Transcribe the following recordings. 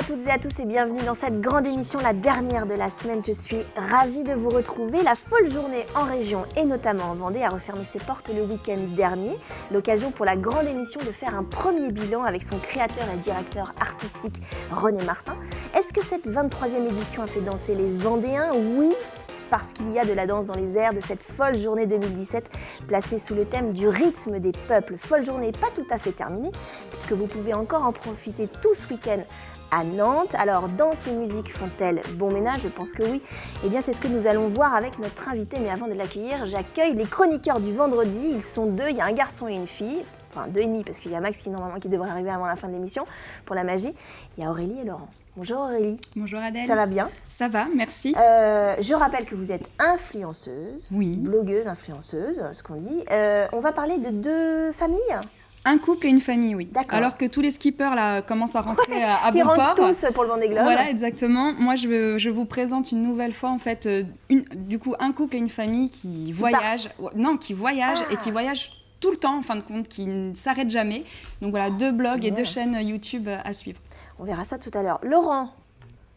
toutes et à tous et bienvenue dans cette grande émission, la dernière de la semaine. Je suis ravie de vous retrouver. La folle journée en région et notamment en Vendée a refermé ses portes le week-end dernier. L'occasion pour la grande émission de faire un premier bilan avec son créateur et directeur artistique René Martin. Est-ce que cette 23e édition a fait danser les Vendéens ? Oui, parce qu'il y a de la danse dans les airs de cette folle journée 2017 placée sous le thème du rythme des peuples. Folle journée pas tout à fait terminée puisque vous pouvez encore en profiter tout ce week-end à Nantes. Alors, danse et musique font-elles bon ménage ? Je pense que oui. Eh bien, c'est ce que nous allons voir avec notre invité. Mais avant de l'accueillir, j'accueille les chroniqueurs du vendredi. Ils sont deux, il y a un garçon et une fille. Enfin, 2,5 parce qu'il y a Max qui devrait arriver avant la fin de l'émission pour la magie. Il y a Aurélie et Laurent. Bonjour Aurélie. Bonjour Adèle. Ça va bien ? Ça va, merci. Je rappelle que vous êtes influenceuse, oui. Blogueuse, influenceuse, ce qu'on dit. On va parler de deux familles. Un couple et une famille, oui. D'accord. Alors que tous les skippers là, commencent à rentrer à bon port. Ils rentrent tous pour le Vendée Globe. Voilà, exactement. Moi, je vous présente une nouvelle fois, en fait, un couple et une famille qui voyagent. Qui voyagent et qui voyagent tout le temps, en fin de compte, qui ne s'arrêtent jamais. Donc voilà, 2 blogs et 2 chaînes YouTube à suivre. On verra ça tout à l'heure. Laurent,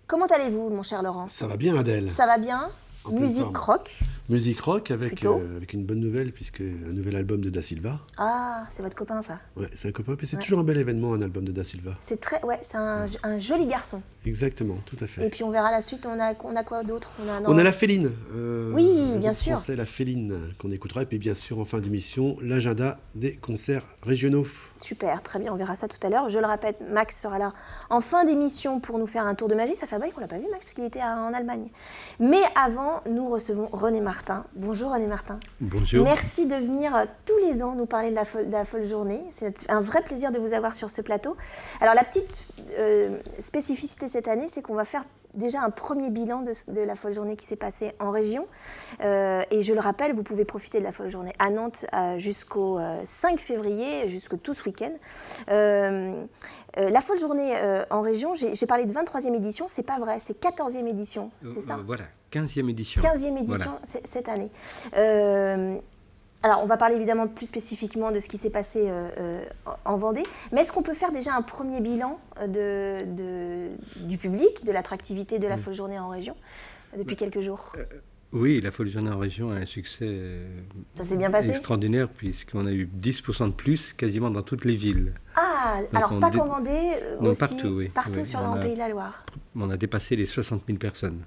comment allez-vous, mon cher Laurent ? Ça va bien, Adèle. Ça va bien ? Musique rock. Musique rock avec une bonne nouvelle, puisque un nouvel album de Da Silva. Ah, c'est votre copain, ça. Ouais, c'est un copain, puis c'est toujours un bel événement, un album de Da Silva. C'est un joli garçon. Exactement, tout à fait. Et puis on verra la suite, on a quoi d'autre ? On a La Féline. Oui, bien sûr. Français, La Féline, qu'on écoutera. Et puis bien sûr, en fin d'émission, l'agenda des concerts régionaux. Super, très bien, on verra ça tout à l'heure. Je le répète, Max sera là en fin d'émission pour nous faire un tour de magie. Ça fait un bail qu'on l'a pas vu, Max, parce qu'il était en Allemagne. Mais avant, nous recevons René Martin. Bonjour René Martin. Bonjour. Merci de venir tous les ans nous parler de la folle journée. C'est un vrai plaisir de vous avoir sur ce plateau. Alors la petite spécificité cette année, c'est qu'on va faire déjà un premier bilan de la folle journée qui s'est passée en région. Et je le rappelle, vous pouvez profiter de la folle journée à Nantes jusqu'au 5 février, jusqu'au tout ce week-end. La folle journée en région, j'ai parlé de 23e édition, c'est pas vrai, c'est 14e édition, c'est ça ? Voilà, 15e édition. 15e édition voilà. Cette année. Alors, on va parler évidemment plus spécifiquement de ce qui s'est passé en Vendée, mais est-ce qu'on peut faire déjà un premier bilan du public, de l'attractivité de la folle journée en région depuis quelques jours ? Oui, la folle journée en région a un succès ça s'est bien passé extraordinaire, puisqu'on a eu 10% de plus quasiment dans toutes les villes. Ah, donc alors pas qu'en Vendée, aussi partout, oui. Partout sur le Pays de la Loire. On a dépassé les 60 000 personnes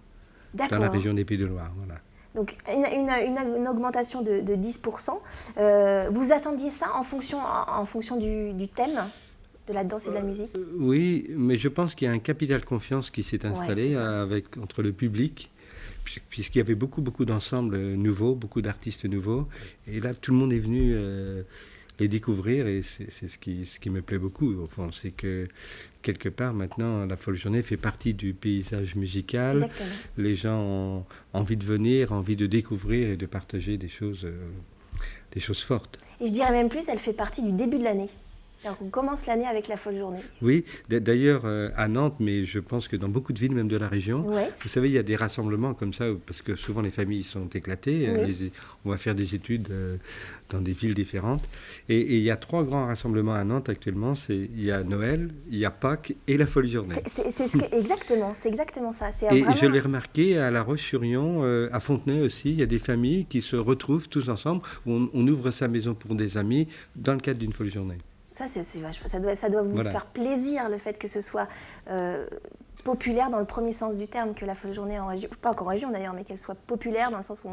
D'accord. dans la région des Pays de Loire. Voilà. Donc une augmentation de 10%. Vous attendiez ça en fonction du thème de la danse et de la musique ? Oui, mais je pense qu'il y a un capital confiance qui s'est installé entre le public, puisqu'il y avait beaucoup d'ensembles nouveaux, beaucoup d'artistes nouveaux. Et là, tout le monde est venu les découvrir, et c'est ce qui me plaît beaucoup, au fond. C'est que, quelque part, maintenant, la folle journée fait partie du paysage musical. Exactement. Les gens ont envie de venir, envie de découvrir et de partager des choses fortes. Et je dirais même plus, elle fait partie du début de l'année. Alors on commence l'année avec la folle journée. Oui, d'ailleurs à Nantes, mais je pense que dans beaucoup de villes, même de la région, vous savez, il y a des rassemblements comme ça, parce que souvent les familles sont éclatées, on va faire des études dans des villes différentes, et il y a 3 grands rassemblements à Nantes actuellement, il y a Noël, il y a Pâques et la folle journée. Exactement, c'est exactement ça. Et je l'ai remarqué à La Roche-sur-Yon, à Fontenay aussi, il y a des familles qui se retrouvent tous ensemble, où on ouvre sa maison pour des amis dans le cadre d'une folle journée. Ça, ça doit vous faire plaisir, le fait que ce soit populaire dans le premier sens du terme, que la folle journée en région, pas qu'en région d'ailleurs, mais qu'elle soit populaire dans le sens où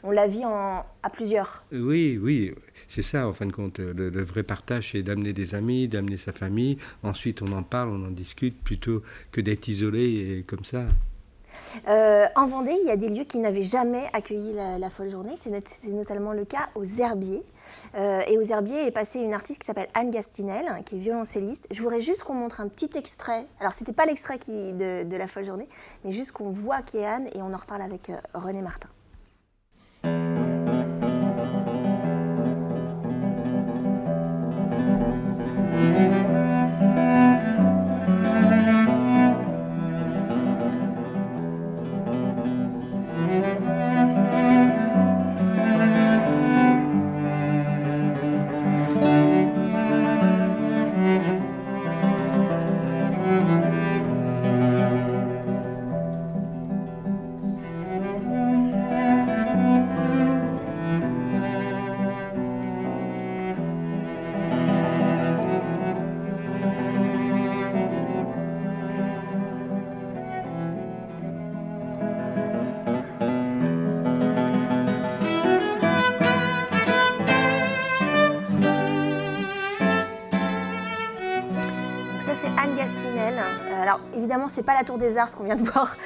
on la vit à plusieurs. Oui, c'est ça en fin de compte. Le vrai partage, c'est d'amener des amis, d'amener sa famille. Ensuite, on en parle, on en discute, plutôt que d'être isolé et comme ça. En Vendée, il y a des lieux qui n'avaient jamais accueilli la folle journée. C'est notamment le cas aux Herbiers. Et aux Herbiers est passée une artiste qui s'appelle Anne Gastinel, qui est violoncelliste. Je voudrais juste qu'on montre un petit extrait. Alors, c'était pas l'extrait de la folle journée, mais juste qu'on voit qui est Anne, et on en reparle avec René Martin. Alors évidemment, c'est pas la Tour des Arts ce qu'on vient de voir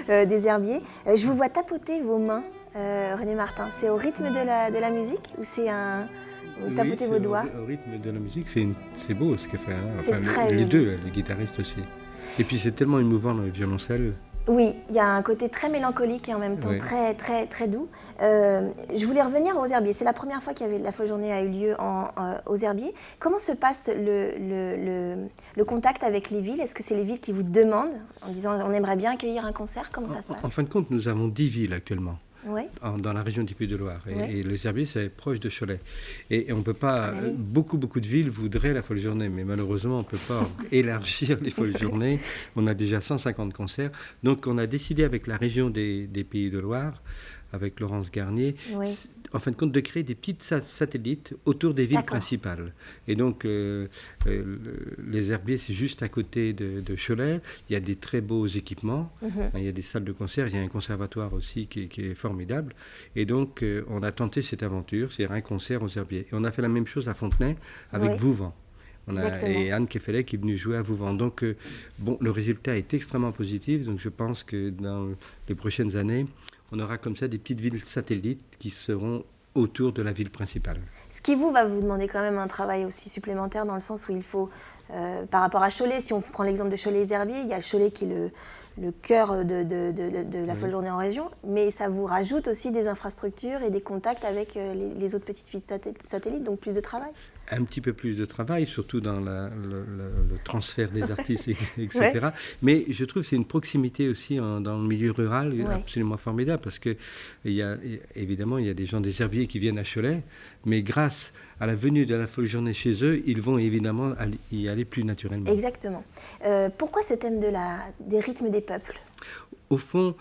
des herbiers. Je vous vois tapoter vos mains, René Martin. C'est au rythme de la musique ou c'est vous tapotez vos doigts? Au rythme de la musique, c'est beau ce qu'il fait. Hein. C'est très les joli. deux, le guitariste aussi. Et puis c'est tellement émouvant le violoncelle. Oui, il y a un côté très mélancolique et en même temps Oui. très, très, très doux. Je voulais revenir aux herbiers. C'est la première fois que la folle journée a eu lieu aux herbiers. Comment se passe le contact avec les villes? Est-ce que c'est les villes qui vous demandent en disant on aimerait bien accueillir un concert? Comment ça se passe? En fin de compte, nous avons 10 villes actuellement. Oui. Dans la région du Puy-de-Loire. Ouais. Et les herbiers, c'est proche de Cholet. Et on ne peut pas... Ah bah oui. Beaucoup de villes voudraient la folle journée, mais malheureusement, on ne peut pas élargir les folles journées. On a déjà 150 concerts. Donc, on a décidé avec la région des Pays de Loire, avec Laurence Garnier, Oui. en fin de compte, de créer des petites satellites autour des villes D'accord. principales. Et donc, les herbiers, c'est juste à côté de Cholet. Il y a des très beaux équipements. Il y a des salles de concert. Il y a un conservatoire aussi qui est formidable. Et donc, on a tenté cette aventure, c'est-à-dire un concert aux herbiers. Et on a fait la même chose à Fontenay avec Oui. Vouvant. Exactement. Et Anne Kefelet qui est venue jouer à Vouvant. Donc, le résultat est extrêmement positif. Donc, je pense que dans les prochaines années, on aura comme ça des petites villes satellites qui seront autour de la ville principale. Ce qui va vous demander quand même un travail aussi supplémentaire dans le sens où il faut, par rapport à Cholet, si on prend l'exemple de Cholet et Herbiers, il y a Cholet qui est le cœur de la folle journée en région, mais ça vous rajoute aussi des infrastructures et des contacts avec les autres petites villes satellites, donc plus de travail. Un petit peu plus de travail, surtout dans le transfert des artistes, etc. Ouais. Mais je trouve que c'est une proximité aussi dans le milieu rural Ouais. absolument formidable, parce que évidemment, il y a des gens des herbiers qui viennent à Cholet, mais grâce à la venue de la folle journée chez eux, ils vont évidemment y aller plus naturellement. Exactement. Pourquoi ce thème des rythmes des peuples? Au fond,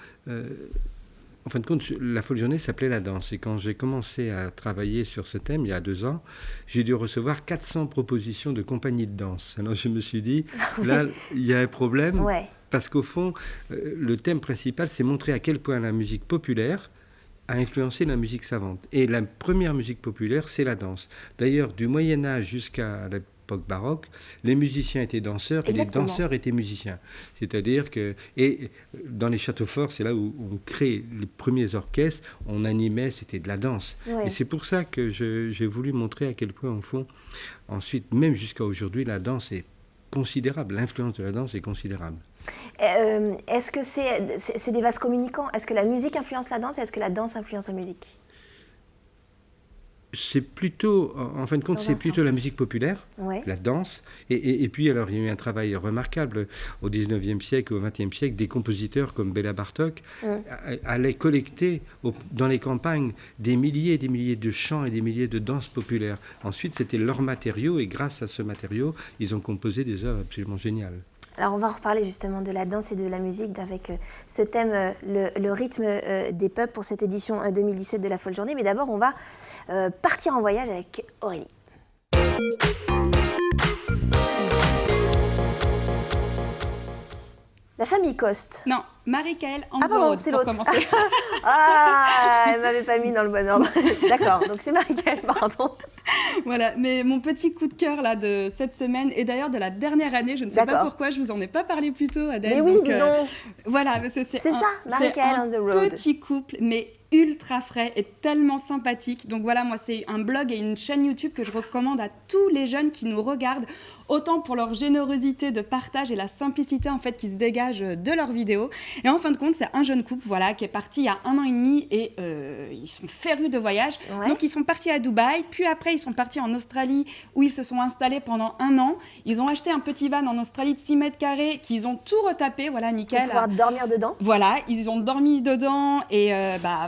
en fin de compte, la folle journée s'appelait la danse. Et quand j'ai commencé à travailler sur ce thème, il y a 2 ans, j'ai dû recevoir 400 propositions de compagnies de danse. Alors je me suis dit, là, il y a un problème. Ouais. Parce qu'au fond, le thème principal, c'est montrer à quel point la musique populaire a influencé la musique savante. Et la première musique populaire, c'est la danse. D'ailleurs, du Moyen-Âge jusqu'à l'époque baroque, les musiciens étaient danseurs et Exactement. les danseurs étaient musiciens. C'est-à-dire que... Et dans les châteaux forts, c'est là où on crée les premiers orchestres, on animait, c'était de la danse. Ouais. Et c'est pour ça que j'ai voulu montrer à quel point, au fond, ensuite, même jusqu'à aujourd'hui, la danse est considérable. L'influence de la danse est considérable. Est-ce que c'est des vases communicants? Est-ce que la musique influence la danse et est-ce que la danse influence la musique? C'est plutôt, en fin de compte, Dans c'est un plutôt sens. la musique populaire, Ouais. la danse. Et puis, alors, il y a eu un travail remarquable au 19e siècle, au 20e siècle, des compositeurs comme Béla Bartók allaient collecter dans les campagnes des milliers et des milliers de chants et des milliers de danses populaires. Ensuite, c'était leur matériau et grâce à ce matériau, ils ont composé des œuvres absolument géniales. Alors on va reparler justement de la danse et de la musique avec ce thème, le rythme des peuples pour cette édition 2017 de la Folle Journée. Mais d'abord, on va partir en voyage avec Aurélie. La famille Coste. Non, Marie-Kaëlle Ah pardon, Anzorod, c'est pour l'autre. commencer. Ah, elle m'avait pas mis dans le bon ordre. D'accord, donc c'est Marie-Kaëlle, pardon. Voilà, mais mon petit coup de cœur là de cette semaine et d'ailleurs de la dernière année, je ne sais pas D'accord. pourquoi, je vous en ai pas parlé plus tôt, Adèle. Mais oui, donc, dis donc. voilà, parce que c'est C'est ça, Marie-Kaëlle on the road. Petit couple, mais ultra frais et tellement sympathique. Donc voilà, moi c'est un blog et une chaîne YouTube que je recommande à tous les jeunes qui nous regardent, autant pour leur générosité de partage et la simplicité en fait qui se dégage de leurs vidéos. Et en fin de compte, c'est un jeune couple voilà qui est parti il y a 1 an et demi et ils sont férus de voyage. Ouais. Donc ils sont partis à Dubaï, puis après ils sont partis en Australie où ils se sont installés pendant 1 an. Ils ont acheté un petit van en Australie de 6 mètres carrés qu'ils ont tout retapé. Voilà, Pour Mickaël. pouvoir dormir dedans. Voilà, ils ont dormi dedans et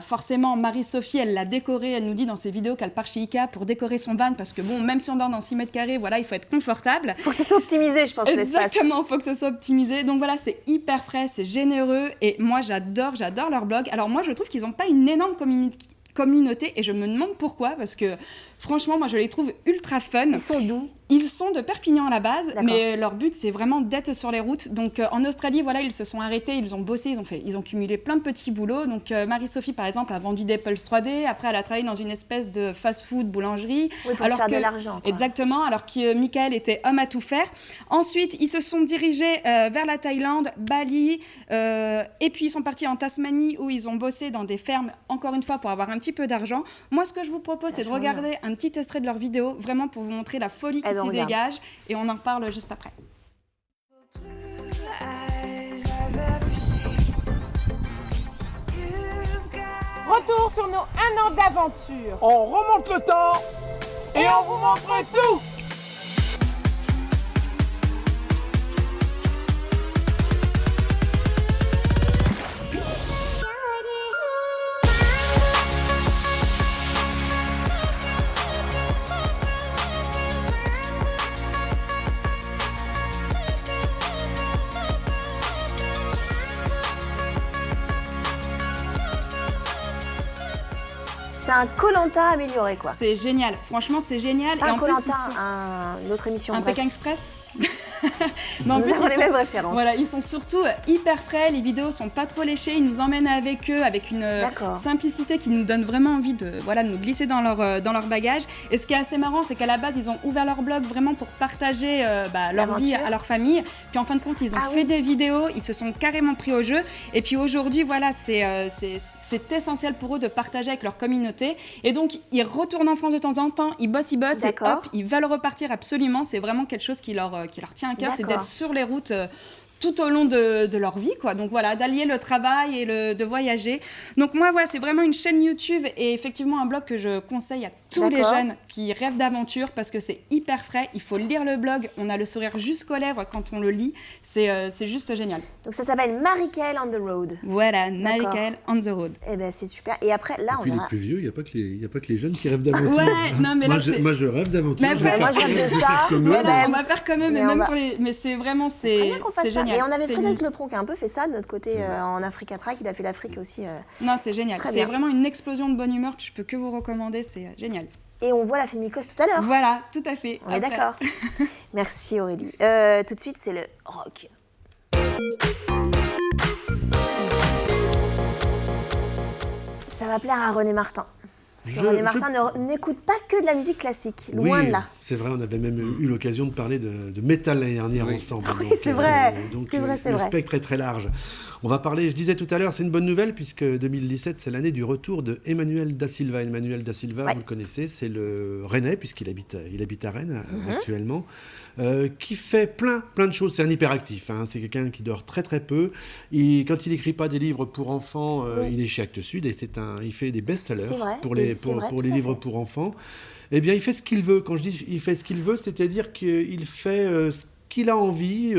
forcément Marie-Sophie, elle l'a décoré, elle nous dit dans ses vidéos qu'elle part chez Ikea pour décorer son van parce que bon, même si on dort dans 6 mètres carrés, voilà, il faut être confortable. Faut que ce soit optimisé, je pense, l'espace. Exactement, il faut que ce soit optimisé. Donc voilà, c'est hyper frais, c'est généreux et moi j'adore leur blog. Alors moi je trouve qu'ils n'ont pas une énorme communauté et je me demande pourquoi parce que franchement moi je les trouve ultra fun. Ils sont doux. Ils sont de Perpignan à la base, D'accord. mais leur but c'est vraiment d'être sur les routes. Donc en Australie, voilà, ils se sont arrêtés, ils ont bossé, ils ont cumulé plein de petits boulots. Donc Marie-Sophie par exemple a vendu des Pulse 3D, après elle a travaillé dans une espèce de fast-food boulangerie. Oui, pour se faire de l'argent, quoi. Exactement, alors que Michael était homme à tout faire. Ensuite, ils se sont dirigés vers la Thaïlande, Bali, et puis ils sont partis en Tasmanie où ils ont bossé dans des fermes, encore une fois pour avoir un petit peu d'argent. Moi, ce que je vous propose, c'est de regarder un petit extrait de leur vidéo, vraiment pour vous montrer la folie qui s'y dégage, et on en reparle juste après. Retour sur nos 1 an d'aventure. On remonte le temps et on vous montre tout. C'est un Koh-Lanta amélioré, quoi. C'est génial, franchement c'est génial. Pas et un en plus, Koh-Lanta, ils sont... une autre émission. Un bref. Pékin Express. Mais en Nous plus, avons ils les sont, mêmes références. voilà, ils sont surtout hyper frais, les vidéos sont pas trop léchées, ils nous emmènent avec eux avec une simplicité qui nous donne vraiment envie de nous glisser dans leur bagage. Et ce qui est assez marrant, c'est qu'à la base, ils ont ouvert leur blog vraiment pour partager leur vie à leur famille. Puis en fin de compte, ils ont fait des vidéos, ils se sont carrément pris au jeu. Et puis aujourd'hui, voilà, c'est essentiel pour eux de partager avec leur communauté. Et donc, ils retournent en France de temps en temps, ils bossent, et hop, ils veulent repartir absolument. C'est vraiment quelque chose qui leur tient à cœur, c'est d'être sur les routes tout au long de leur vie, quoi. Donc voilà, d'allier le travail et de voyager. Donc moi, voilà, c'est vraiment une chaîne YouTube et effectivement un blog que je conseille à tous les jeunes qui rêvent d'aventure parce que c'est hyper frais. Il faut lire le blog, on a le sourire jusqu'aux lèvres quand on le lit. C'est juste génial. Donc ça s'appelle Marie-Kaël on the Road. Voilà, Marie-Kaël on the Road. Eh ben c'est super. Et après, là, et puis on les verra... plus vieux, il n'y a pas que les jeunes qui rêvent d'aventure. Ouais, non, mais là, moi, je rêve d'aventure. Mais après, moi, je rêve de ça. On va faire comme eux, mais même pour les... Mais c'est vraiment, c'est génial. Et on avait Frédéric Lepron qui a un peu fait ça de notre côté en Africa Track. Il a fait l'Afrique aussi. Non, c'est génial. C'est vraiment une explosion de bonne humeur que je peux que vous recommander. C'est génial. Et on voit la Fémicos tout à l'heure. Voilà, tout à fait. On est d'accord. Merci Aurélie. Tout de suite, c'est le rock. Ça va plaire à René Martin. Parce que René Martin n'écoute pas que de la musique classique, loin de là. C'est vrai, on avait même eu l'occasion de parler de métal l'année dernière ensemble. Oui, c'est vrai. Donc c'est vrai. Le spectre est très large. On va parler, je disais tout à l'heure, c'est une bonne nouvelle puisque 2017, c'est l'année du retour de Emmanuel da Silva. Emmanuel da Silva, vous le connaissez, c'est le Rennais puisqu'il habite à Rennes actuellement, qui fait plein de choses. C'est un hyperactif, hein. C'est quelqu'un qui dort très très peu. Quand il n'écrit pas des livres pour enfants, il est chez Actes Sud et il fait des best-sellers pour les livres pour enfants. Eh bien, il fait ce qu'il veut. Quand je dis il fait ce qu'il veut, c'est-à-dire qu'il fait ce qu'il a envie.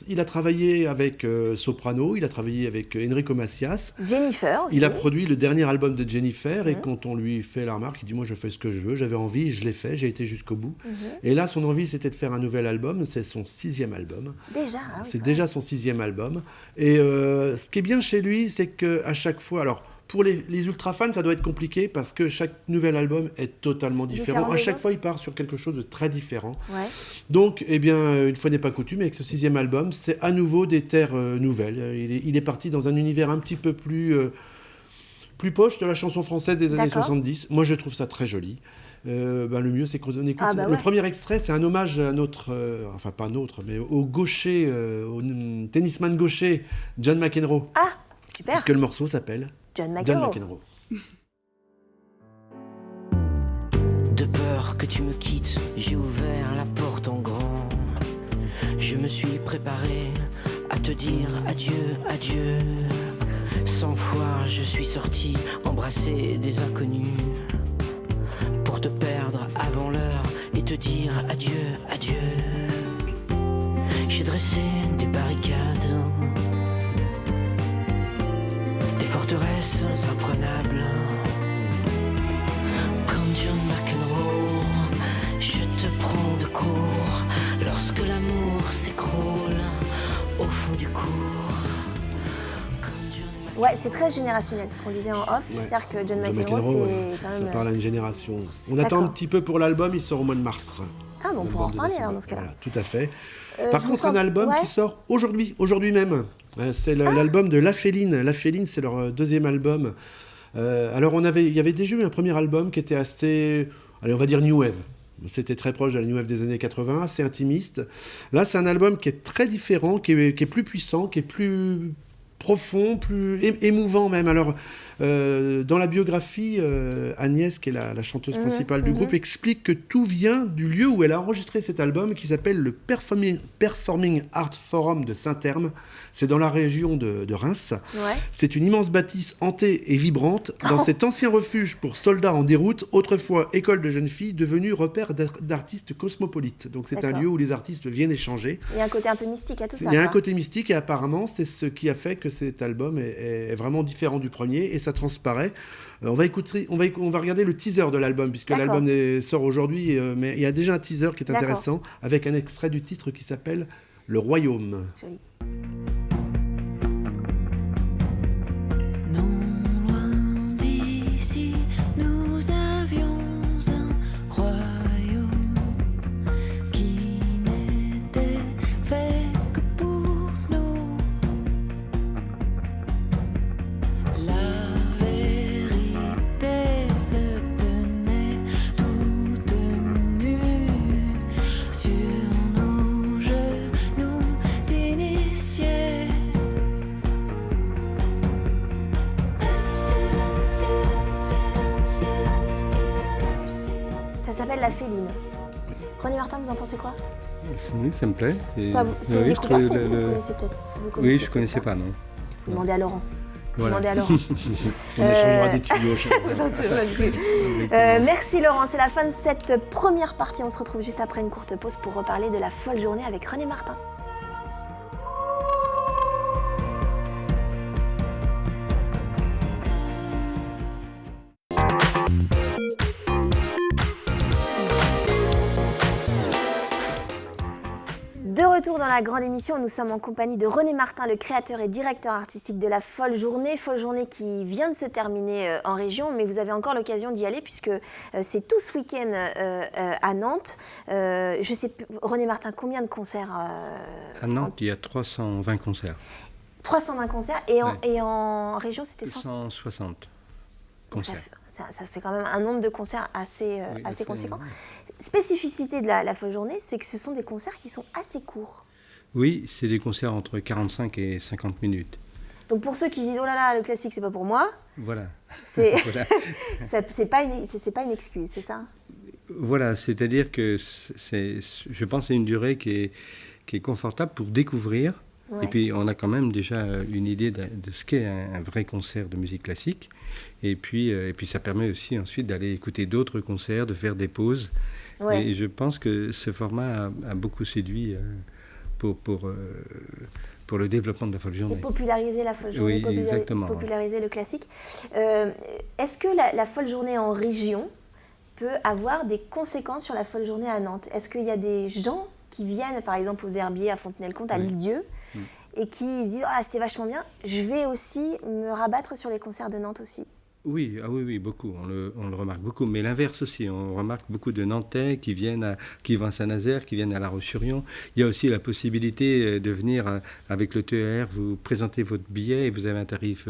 Il a travaillé avec Soprano, il a travaillé avec Enrico Macias. Jennifer aussi. Il a produit le dernier album de Jennifer et quand on lui fait la remarque, il dit « Moi, je fais ce que je veux, j'avais envie, je l'ai fait, j'ai été jusqu'au bout. Et là, son envie, c'était de faire un nouvel album. C'est son 6e album. Déjà c'est déjà son 6e album. Et ce qui est bien chez lui, c'est qu'à chaque fois... Alors, pour les ultra fans, ça doit être compliqué parce que chaque nouvel album est totalement différent. À chaque fois, il part sur quelque chose de très différent. Ouais. Donc, eh bien, une fois n'est pas coutume, avec ce 6e album, c'est à nouveau des terres nouvelles. Il est parti dans un univers un petit peu plus poche de la chanson française des années 70. Moi, je trouve ça très joli. Le mieux, c'est qu'on écoute. Le premier extrait, c'est un hommage à notre, enfin pas notre, mais au gaucher, au tennisman gaucher, John McEnroe. Ah, super. Puisque le morceau s'appelle John McEnroe. De peur que tu me quittes, j'ai ouvert la porte en grand. Je me suis préparé à te dire adieu, adieu. 100 fois je suis sorti embrasser des inconnus pour te perdre avant l'heure et te dire adieu, adieu. J'ai dressé des barricades, des forteresses imprenables. Comme John McEnroe, je te prends de court lorsque l'amour s'écroule au fond du cours. Ouais, c'est très générationnel, ce qu'on disait en off. Ouais. C'est-à-dire que John McEnroe, c'est quand même... Ça parle à une génération. On attend un petit peu pour l'album, il sort au mois de mars. Ah, bon, on pourra en reparler alors dans ce cas-là. Voilà, tout à fait. Je Par vous contre, sens- un album ouais. qui sort aujourd'hui même. C'est l'album de La Féline. La Féline, c'est leur deuxième album. Alors, il y avait déjà eu un premier album qui était assez, allez, on va dire New Wave. C'était très proche de la New Wave des années 80, assez intimiste. Là, c'est un album qui est très différent, qui est plus puissant, qui est plus profond, plus émouvant même. Alors, dans la biographie, Agnès, qui est la chanteuse principale du groupe, explique que tout vient du lieu où elle a enregistré cet album, qui s'appelle le Performing Art Forum de Saint-Terme. C'est dans la région de Reims. Ouais. C'est une immense bâtisse hantée et vibrante dans cet ancien refuge pour soldats en déroute, autrefois école de jeunes filles, devenu repère d'artistes cosmopolites. Donc c'est un D'accord. lieu où les artistes viennent échanger. Il y a un côté un peu mystique à tout ça. Il y a un quoi. côté mystique et apparemment c'est ce qui a fait que cet album est vraiment différent du premier et ça transparaît. On va regarder le teaser de l'album puisque D'accord. l'album sort aujourd'hui, mais il y a déjà un teaser qui est D'accord. intéressant avec un extrait du titre qui s'appelle Le Royaume. Joli. Non loin d'ici, nous avions un royaume qui n'était fait que pour nous. La vérité se tenait toute nue sur nos genoux d'initiés. Ça s'appelle La Féline. René Martin, vous en pensez quoi? Oui, ça me plaît. C'est une oui, découverte pour le- vous, le- vous connaissez peut-être. Oui, je ne connaissais pas, non. Vous demandez à Laurent. Vous Voilà. demandez à Laurent. On échangera des tuyaux. Ça, c'est magnifique. Merci Laurent, c'est la fin de cette première partie. On se retrouve juste après une courte pause pour reparler de la folle journée avec René Martin. De retour dans la grande émission, nous sommes en compagnie de René Martin, le créateur et directeur artistique de la Folle Journée qui vient de se terminer en région, mais vous avez encore l'occasion d'y aller puisque c'est tout ce week-end à Nantes. Je sais plus, René Martin, combien de concerts À Nantes, il y a 320 concerts. 320 concerts et en région c'était 160 concerts. Ça fait quand même un nombre de concerts assez Oui, assez assez, conséquent. ouais. Spécificité de la Folle Journée, c'est que ce sont des concerts qui sont assez courts. Oui, c'est des concerts entre 45 et 50 minutes. Donc pour ceux qui disent oh là là, le classique c'est pas pour moi, Voilà. c'est Voilà. c'est pas une excuse, c'est ça? Voilà, c'est-à-dire que je pense que c'est une durée qui est confortable pour découvrir. Ouais. Et puis, on a quand même déjà une idée de ce qu'est un vrai concert de musique classique. Et puis ça permet aussi ensuite d'aller écouter d'autres concerts, de faire des pauses. Ouais. Et je pense que ce format a beaucoup séduit pour le développement de la Folle Journée. Pour populariser la Folle Journée, Oui, exactement, populariser le classique. Est-ce que la Folle Journée en région peut avoir des conséquences sur la Folle Journée à Nantes? Est-ce qu'il y a des gens qui viennent, par exemple, aux Herbiers, à Fontenay-le-Comte, à Oui. l'Île-Dieu, et qui se disent « Ah, c'était vachement bien, je vais aussi me rabattre sur les concerts de Nantes aussi ». Oui, oui, beaucoup. On le remarque beaucoup. Mais l'inverse aussi. On remarque beaucoup de Nantais qui vont à Saint-Nazaire, qui viennent à La Roche-sur-Yon. Il y a aussi la possibilité de venir avec le TER, vous présenter votre billet et vous avez un tarif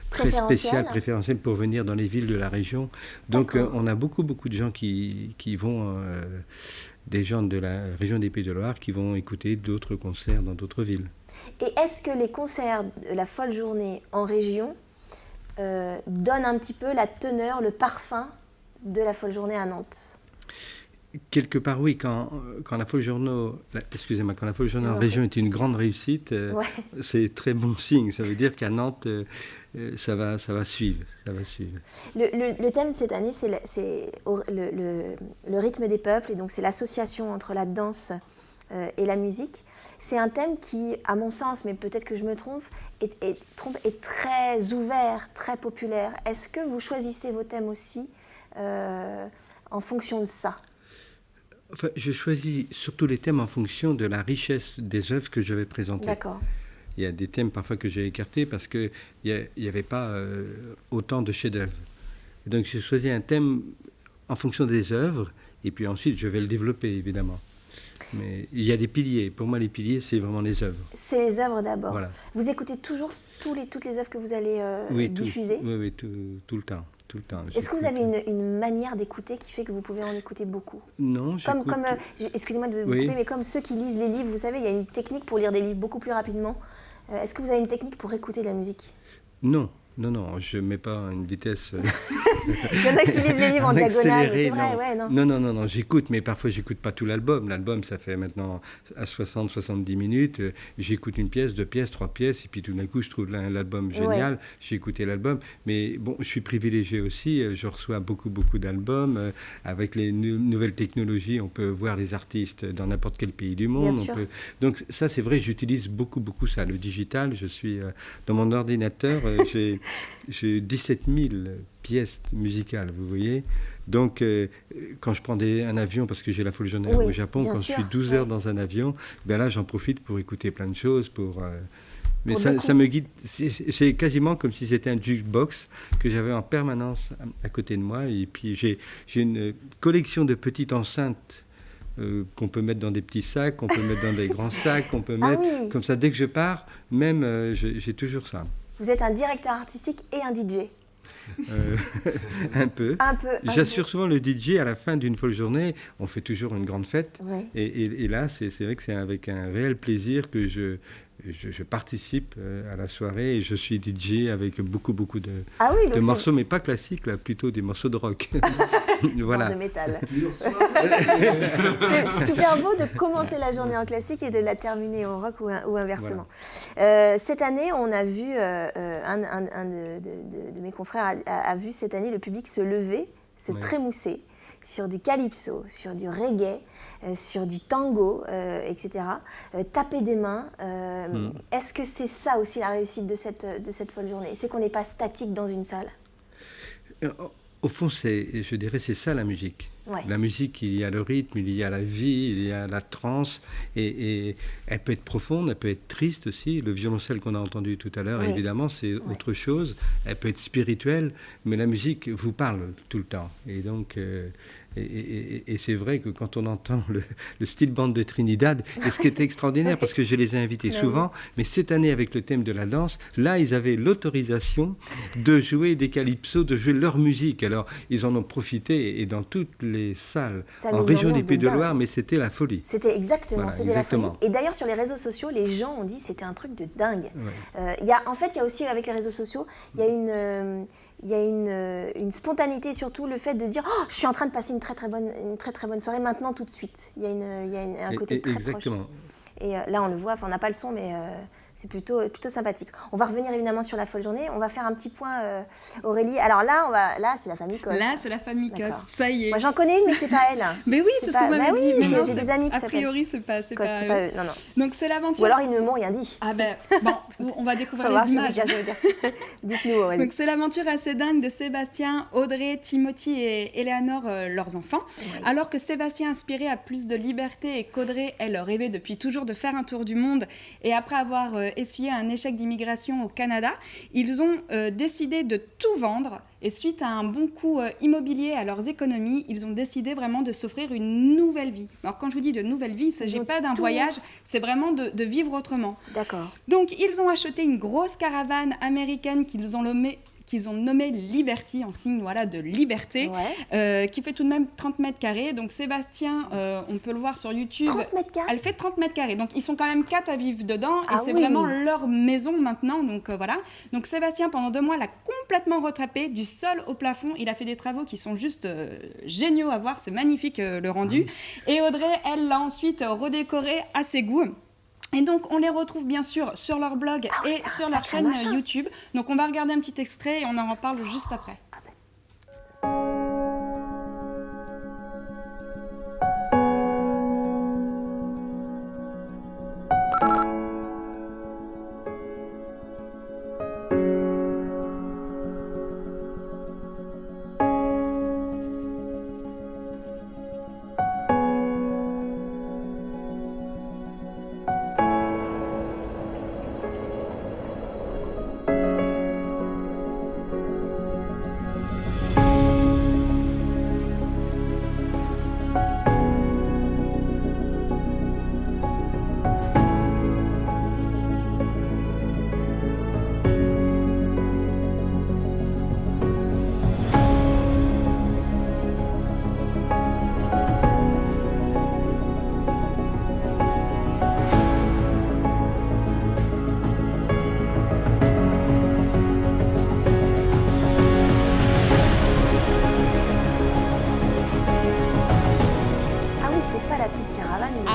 très spécial, préférentiel pour venir dans les villes de la région. Donc on a beaucoup de gens qui vont, des gens de la région des Pays de Loire qui vont écouter d'autres concerts dans d'autres villes. Et est-ce que les concerts de la Folle Journée en région donne un petit peu la teneur, le parfum de la Folle Journée à Nantes? Quelque part, oui. Quand la Folle Journée, quand la Folle Journée en région est une grande réussite, Ouais. c'est très bon signe. Ça veut dire qu'à Nantes, ça va suivre. Ça va suivre. Le thème de cette année, c'est le rythme des peuples, et donc c'est l'association entre la danse et la musique. C'est un thème qui, à mon sens, mais peut-être que je me trompe, est très ouvert, très populaire. Est-ce que vous choisissez vos thèmes aussi en fonction de ça? Enfin, je choisis surtout les thèmes en fonction de la richesse des œuvres que je vais présenter. D'accord. Il y a des thèmes parfois que j'ai écartés parce qu'il n'y avait pas autant de chefs-d'œuvre. Et donc j'ai choisi un thème en fonction des œuvres Et puis ensuite, je vais le développer, évidemment. Mais il y a des piliers. Pour moi, les piliers, c'est vraiment les œuvres. C'est les œuvres d'abord. Voilà. Vous écoutez toujours toutes les œuvres que vous allez diffuser? Oui, tout le temps. Tout le temps. Est-ce que vous avez une manière d'écouter qui fait que vous pouvez en écouter beaucoup? Non, j'écoute... Excusez-moi de vous couper, mais comme ceux qui lisent les livres, vous savez, il y a une technique pour lire des livres beaucoup plus rapidement. Est-ce que vous avez une technique pour écouter de la musique? Non, je ne mets pas une vitesse... Il y en a qui lisent les livres en diagonale, c'est vrai, non, j'écoute, mais parfois j'écoute pas tout l'album. L'album, ça fait maintenant à 60-70 minutes. J'écoute une pièce, 2 pièces, 3 pièces, et puis tout d'un coup, je trouve l'album génial. J'ai écouté l'album, mais bon, je suis privilégié aussi. Je reçois beaucoup d'albums. Avec les nouvelles technologies, on peut voir les artistes dans n'importe quel pays du monde. Donc ça, c'est vrai, j'utilise beaucoup ça. Le digital, je suis dans mon ordinateur, j'ai 17 000 pièces musicales, vous voyez. Donc, quand je prends un avion, parce que j'ai la folle journée au Japon, quand je suis 12 heures dans un avion, ben là, j'en profite pour écouter plein de choses, mais ça me guide. C'est quasiment comme si c'était un jukebox que j'avais en permanence à côté de moi. Et puis, j'ai une collection de petites enceintes qu'on peut mettre dans des petits sacs, qu'on peut mettre dans des grands sacs, qu'on peut mettre comme ça. Dès que je pars, même, j'ai toujours ça. Vous êtes un directeur artistique et un DJ. Un peu. J'assure souvent le DJ à la fin d'une folle journée. On fait toujours une grande fête. Ouais. Et là, c'est vrai que c'est avec un réel plaisir que je participe à la soirée et je suis DJ avec beaucoup de morceaux, mais pas classiques, là, plutôt des morceaux de rock. Voilà. De métal. C'est super beau de commencer la journée en classique et de la terminer en rock ou inversement. Voilà. Cette année, on a vu, un de mes confrères a vu cette année le public se lever, se trémousser sur du calypso, sur du reggae, sur du tango, etc. Taper des mains. Est-ce que c'est ça aussi la réussite de cette folle journée? C'est qu'on n'est pas statique dans une salle? Au fond, je dirais, c'est ça la musique. Ouais. La musique, il y a le rythme, il y a la vie, il y a la transe, et elle peut être profonde, elle peut être triste aussi. Le violoncelle qu'on a entendu tout à l'heure, évidemment, c'est autre chose. Elle peut être spirituelle, mais la musique vous parle tout le temps. Et donc, et c'est vrai que quand on entend le style band de Trinidad, et ce qui était extraordinaire, parce que je les ai invités souvent, mais cette année avec le thème de la danse, là, ils avaient l'autorisation de jouer des calypsos, de jouer leur musique. Alors, ils en ont profité, et dans toutes les salles en région des Pays de Loire, mais c'était la folie. C'était exactement la folie. Et d'ailleurs, sur les réseaux sociaux, les gens ont dit que c'était un truc de dingue. Ouais. Il y a aussi, avec les réseaux sociaux, il y a une spontanéité, surtout le fait de dire « Oh, je suis en train de passer une très très bonne soirée maintenant, tout de suite ». Il y a un côté très proche. Et là, on le voit, on n'a pas le son, mais c'est plutôt sympathique. On va revenir évidemment sur la folle journée. On va faire un petit point, Aurélie. Alors là, c'est la famille Coste. Là, c'est la famille Coste, ça y est. Moi, j'en connais une, mais c'est pas elle. Mais oui, c'est ce qu'on m'avait dit. Oui, j'ai des amis qui s'appellent. A priori, c'est pas eux. Non. Donc, c'est l'aventure. Ou alors, ils ne m'ont rien dit. Ah ben, bon, on va découvrir les images. Dites-nous, Aurélie. Donc, c'est l'aventure assez dingue de Sébastien, Audrey, Timothy et Eleanor, leurs enfants. Oui. Alors que Sébastien aspirait à plus de liberté et qu'Audrey, elle rêvait depuis toujours de faire un tour du monde, et après avoir essuyé un échec d'immigration au Canada, ils ont décidé de tout vendre, et suite à un bon coup immobilier à leurs économies, ils ont décidé vraiment de s'offrir une nouvelle vie. Alors quand je vous dis de nouvelle vie, il ne s'agit pas d'un voyage, c'est vraiment de vivre autrement. D'accord. Donc ils ont acheté une grosse caravane américaine qu'ils ont nommé Liberty, en signe de liberté, qui fait tout de même 30 mètres carrés. Donc Sébastien, on peut le voir sur YouTube. 30 mètres carrés. Elle fait 30 mètres carrés. Donc ils sont quand même 4 à vivre dedans, et c'est vraiment leur maison maintenant. Donc voilà. Donc Sébastien, pendant 2 mois, l'a complètement retrapé du sol au plafond. Il a fait des travaux qui sont juste géniaux à voir. C'est magnifique le rendu. Et Audrey, elle l'a ensuite redécoré à ses goûts. Et donc, on les retrouve bien sûr sur leur blog et sur leur chaîne YouTube. Donc, on va regarder un petit extrait et on en reparle juste après.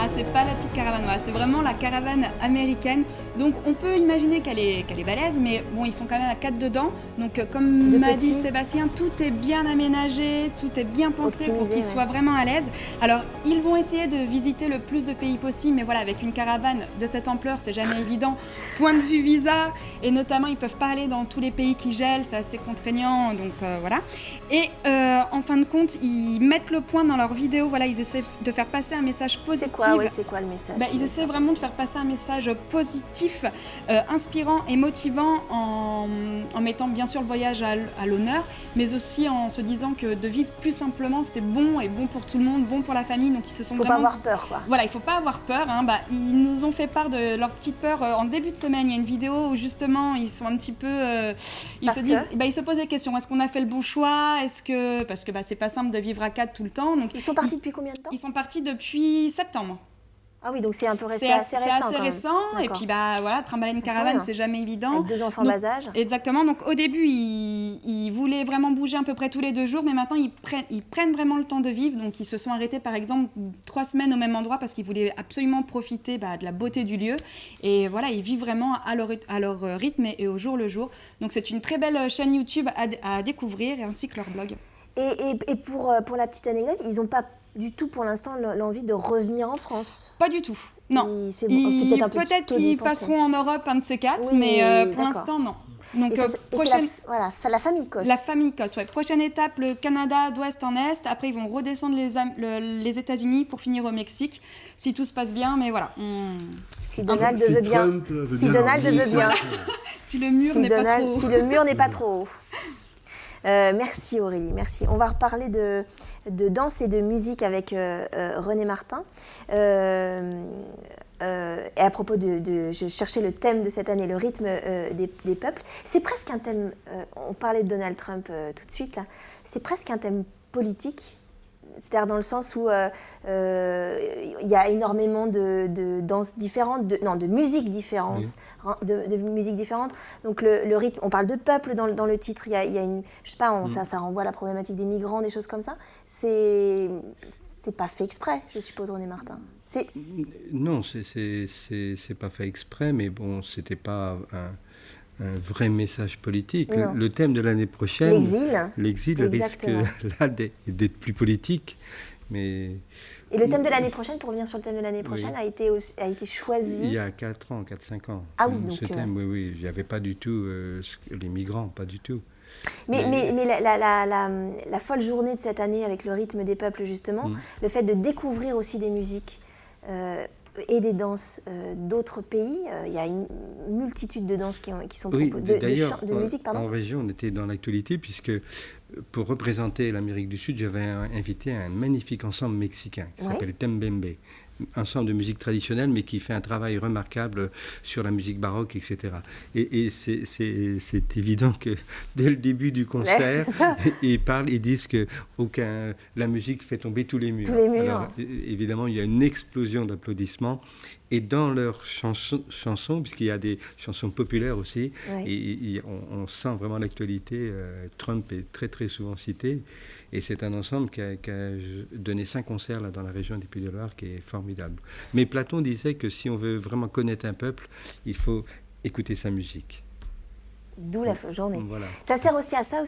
c'est pas la petite caravane, voilà, c'est vraiment la caravane américaine. Donc on peut imaginer qu'elle est balèze, mais bon, ils sont quand même à 4 dedans. Donc comme De m'a dit petits. Sébastien, tout est bien aménagé, tout est bien pensé pour Optimisé, qu'ils ouais. soient vraiment à l'aise. Alors ils vont essayer de visiter le plus de pays possible, mais voilà, avec une caravane de cette ampleur, c'est jamais évident. Point de vue visa, et notamment ils peuvent pas aller dans tous les pays qui gèlent, c'est assez contraignant, donc voilà. Et en fin de compte, ils mettent le point dans leurs vidéos, voilà, ils essaient de faire passer un message positif. C'est quoi le message? Ils essaient vraiment de faire passer un message positif, inspirant et motivant en mettant bien sûr le voyage à l'honneur, mais aussi en se disant que de vivre plus simplement, c'est bon et bon pour tout le monde, bon pour la famille. Donc ils se sont Faut pas vraiment... avoir peur, quoi. Voilà, il faut pas avoir peur. Hein. Ils nous ont fait part de leur petite peur en début de semaine. Il y a une vidéo où justement ils sont un petit peu, ils se posent des questions. Est-ce qu'on a fait le bon choix? Parce que c'est pas simple de vivre à 4 tout le temps. Donc Ils sont partis depuis combien de temps? ils sont partis depuis septembre. Ah oui, donc c'est un peu C'est assez quand même. récent. Et D'accord. puis voilà, trimballer une caravane, bien. c'est jamais évident. Avec 2 enfants Donc, bas âge. Exactement. Donc au début, ils voulaient vraiment bouger à peu près tous les 2 jours, mais maintenant ils prennent vraiment le temps de vivre. Donc ils se sont arrêtés par exemple 3 semaines au même endroit parce qu'ils voulaient absolument profiter de la beauté du lieu. Et voilà, ils vivent vraiment à leur rythme et au jour le jour. Donc c'est une très belle chaîne YouTube à découvrir, ainsi que leur blog. Et pour la petite anecdote, ils n'ont pas du tout pour l'instant l'envie de revenir en France. Pas du tout. Non. C'est peut-être un peu Peut-être tôt d'y qu'ils penser. passeront en Europe, un de ces 4, Oui, mais pour d'accord. l'instant, non. Donc, Et c'est la famille Coste. La famille Coste, ouais. Prochaine étape, le Canada d'ouest en est. Après, ils vont redescendre les États-Unis pour finir au Mexique, si tout se passe bien. Mais voilà. Si Donald Si veut bien. Trump veut Si bien Donald leur veut bien. Si le mur n'est pas trop haut. Si le mur n'est pas trop haut. Merci Aurélie, merci. On va reparler de danse et de musique avec René Martin. Et à propos je cherchais le thème de cette année, le rythme des peuples. C'est presque un thème, on parlait de Donald Trump tout de suite, là. C'est presque un thème politique. C'est-à-dire dans le sens où il y a énormément de danses différentes, de musiques différentes, de musiques différentes. Donc le rythme, on parle de peuple dans le titre. Il y a une, je sais pas, ça renvoie à la problématique des migrants, des choses comme ça. C'est pas fait exprès, je suppose, René Martin. Non, c'est pas fait exprès, mais bon, c'était pas un vrai message politique. Le thème de l'année prochaine, l'exil risque là d'être plus politique. Mais et le thème de l'année prochaine, pour revenir sur le thème de l'année prochaine, a été choisi... Il y a 4-5 ans. Ah oui, donc... Ce thème, oui, il n'y avait pas du tout les migrants, pas du tout. Mais la folle journée de cette année avec le rythme des peuples, justement, le fait de découvrir aussi des musiques et des danses d'autres pays, il y a une multitude de danses qui sont proposées, de musique, pardon. En région, on était dans l'actualité puisque pour représenter l'Amérique du Sud, j'avais invité un magnifique ensemble mexicain qui s'appelle Tembembe. Ensemble de musique traditionnelle, mais qui fait un travail remarquable sur la musique baroque, etc. Et c'est évident que dès le début du concert, ils disent que la musique fait tomber tous les murs. Alors, évidemment, il y a une explosion d'applaudissements. Et dans leurs chansons, puisqu'il y a des chansons populaires aussi, et on sent vraiment l'actualité. Trump est très très souvent cité. Et c'est un ensemble qui a donné 5 concerts là, dans la région des Pays-de-la-Loire qui est formidable. Mais Platon disait que si on veut vraiment connaître un peuple, il faut écouter sa musique. D'où la folle journée. Voilà. Ça sert aussi à ça,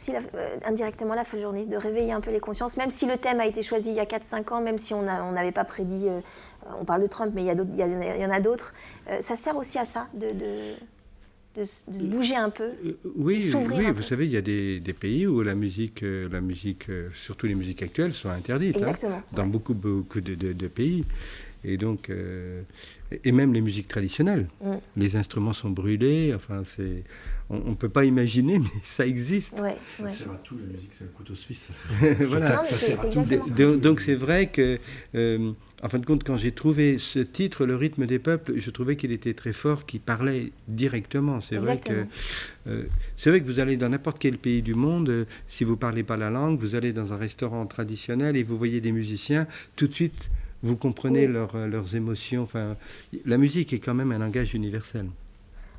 indirectement, la folle journée, de réveiller un peu les consciences, même si le thème a été choisi il y a 4-5 ans, même si on n'avait pas prédit, on parle de Trump, mais il y en a d'autres, ça sert aussi à ça, de se bouger un peu, oui, s'ouvrir un peu. Vous savez, il y a des pays où la musique, surtout les musiques actuelles, sont interdites. Exactement. Dans beaucoup de pays. Et donc, et même les musiques traditionnelles. Les instruments sont brûlés. Enfin, on ne peut pas imaginer, mais ça existe. Ça sert à tout, la musique, c'est un couteau suisse. Voilà. Ça sert à tout. Donc c'est vrai que, en fin de compte, quand j'ai trouvé ce titre, Le rythme des peuples, je trouvais qu'il était très fort, qu'il parlait directement. C'est vrai que vous allez dans n'importe quel pays du monde, si vous ne parlez pas la langue, vous allez dans un restaurant traditionnel et vous voyez des musiciens, tout de suite, vous comprenez leurs émotions. Enfin, la musique est quand même un langage universel.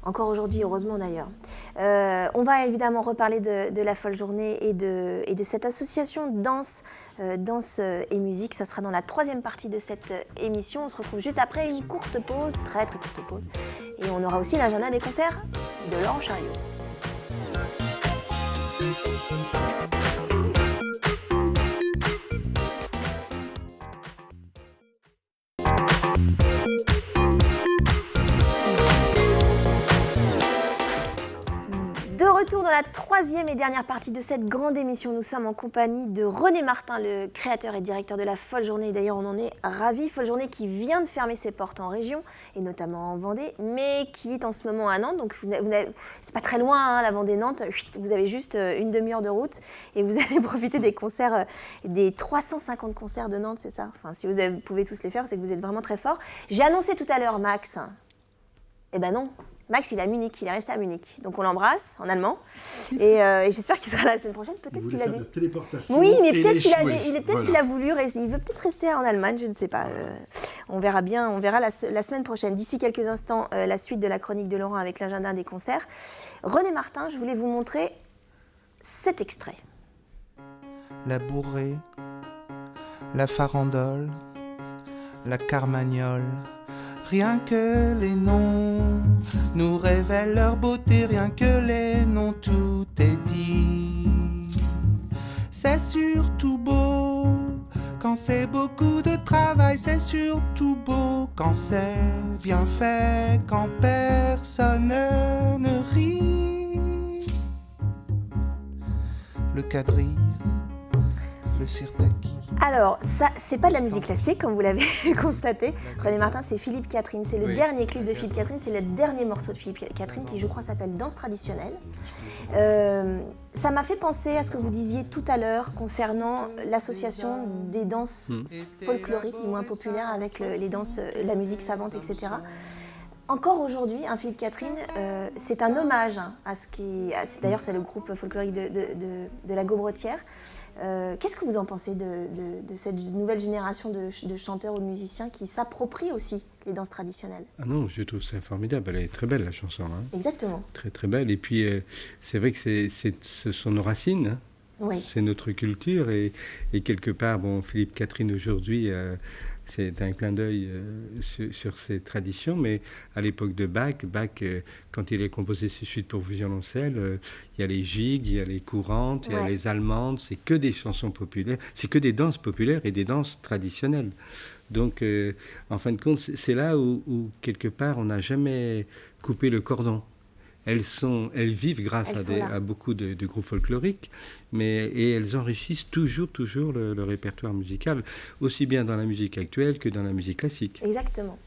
Encore aujourd'hui, heureusement d'ailleurs. On va évidemment reparler de la folle journée et de cette association danse et musique. Ça sera dans la 3e partie de cette émission. On se retrouve juste après une courte pause, très très courte pause. Et on aura aussi l'agenda des concerts de Laurent Chariot. De retour dans la 3e et dernière partie de cette grande émission, nous sommes en compagnie de René Martin, le créateur et directeur de la Folle Journée. D'ailleurs, on en est ravis. Folle Journée qui vient de fermer ses portes en région, et notamment en Vendée, mais qui est en ce moment à Nantes. Donc, c'est pas très loin, hein, la Vendée-Nantes. Vous avez juste une demi-heure de route et vous allez profiter des concerts, des 350 concerts de Nantes, c'est ça? Enfin, si vous pouvez tous les faire, c'est que vous êtes vraiment très fort. J'ai annoncé tout à l'heure Max. Eh ben non. Max, il est à Munich, il est resté à Munich. Donc on l'embrasse en allemand. Et j'espère qu'il sera là la semaine prochaine. Peut-être qu'il a de la téléportation. Oui, mais et peut-être l'échouer. qu'il a voulu rester. Il veut peut-être rester en Allemagne, je ne sais pas. On verra bien, on verra la semaine prochaine. D'ici quelques instants, la suite de la chronique de Laurent avec l'agenda des concerts. René Martin, je voulais vous montrer cet extrait. La bourrée, la farandole, la carmagnole. Rien que les noms nous révèlent leur beauté, rien que les noms, tout est dit. C'est surtout beau quand c'est beaucoup de travail, c'est surtout beau quand c'est bien fait, quand personne ne rit. Le quadrille, le sirtaki. Alors, ça, c'est pas de la musique classique, comme vous l'avez constaté. René Martin, c'est Philippe Catherine. C'est le dernier clip de Philippe Catherine. C'est le dernier morceau de Philippe Catherine qui, je crois, s'appelle Danse traditionnelle. Ça m'a fait penser à ce que vous disiez tout à l'heure concernant l'association des danses folkloriques les moins populaires avec les danses, la musique savante, etc. Encore aujourd'hui, Philippe Catherine, c'est un hommage à ce qui... D'ailleurs, c'est le groupe folklorique de la Gaubretière. Qu'est-ce que vous en pensez de cette nouvelle génération de chanteurs ou de musiciens qui s'approprient aussi les danses traditionnelles? Ah non, je trouve ça formidable. Elle est très belle, la chanson. Hein. Exactement. Très, très belle. Et puis, c'est vrai que ce sont nos racines. Hein. Oui. C'est notre culture. Et quelque part, bon, Philippe Catherine, aujourd'hui, c'est un clin d'œil sur ces traditions. Mais à l'époque de Bach, quand il a composé ses suites pour violoncelle, il y a les gigues, il y a les courantes, il y a les allemandes. C'est que des chansons populaires. C'est que des danses populaires et des danses traditionnelles. Donc, en fin de compte, c'est là où quelque part, on n'a jamais coupé le cordon. Elles vivent grâce à beaucoup de groupes folkloriques, et elles enrichissent toujours le répertoire musical, aussi bien dans la musique actuelle que dans la musique classique. Exactement.